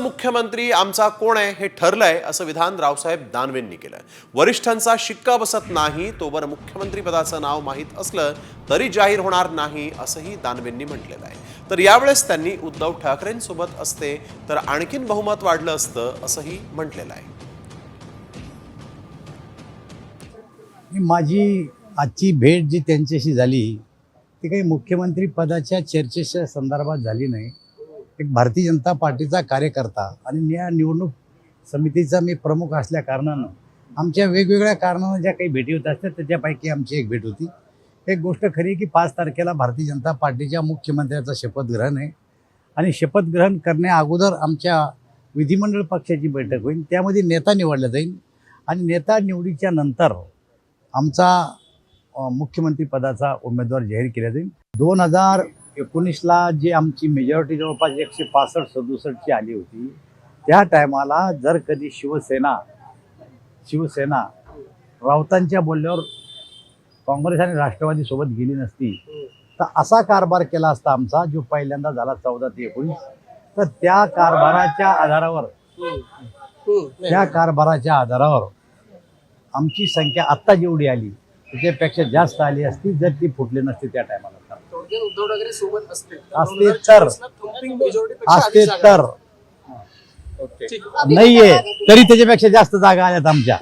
मुख्यमंत्री आमचा कोण आहे हे ठरलंय असं विधान रावसाहेब दानवेंनी केलं। वरिष्ठांचा शिक्का बसत नाही तोवर मुख्यमंत्री पदाचं नाव माहीत असलं तरी जाहीर होणार नाही असंही दानवेंनी म्हटलेलं आहे। तर यावेळेस त्यांनी उद्धव ठाकरेंसोबत असते तर आणखीन बहुमत वाढलं असतं असंही म्हटलेलं आहे। माझी आजची भेट जी त्यांच्याशी झाली ती काही मुख्यमंत्री पदाच्या चर्चेच्या संदर्भात झाली नाही। एक भारतीय जनता पार्टीचा कार्यकर्ता आणि या निवडणूक समितीचा मी प्रमुख असल्या कारणानं आमच्या वेगवेगळ्या कारणानं ज्या काही भेटी होत असतात त्याच्यापैकी आमची एक भेट होती। एक गोष्ट खरी की 5 तारखेला भारतीय जनता पार्टीच्या मुख्यमंत्र्याचं शपथग्रहण आहे आणि शपथग्रहण करण्या अगोदर आमच्या विधिमंडळ पक्षाची बैठक होईल, त्यामध्ये नेता निवडला जाईल आणि नेता निवडीच्या नंतर आमचा मुख्यमंत्री पदाचा उमेदवार जाहीर केला जाईल। 2019ला जी आमची मेजॉरिटी जवळपास 165-67 आली होती, त्या टायमाला जर कधी शिवसेना राऊतांच्या बोलल्यावर काँग्रेस आणि राष्ट्रवादी सोबत गेली नसती तर असा कारभार केला असता आमचा जो पहिल्यांदा झाला 14 ते 19। तर त्या कारभाराच्या आधारावर आमची संख्या आत्ता जेवढी आली त्याच्यापेक्षा जास्त आली असती जर ती फुटली नसती त्या टायमाला। उद्धव ठाकरे सोबत असते तर नाहीये तरी त्याच्यापेक्षा जास्त जागा आल्यात आमच्या।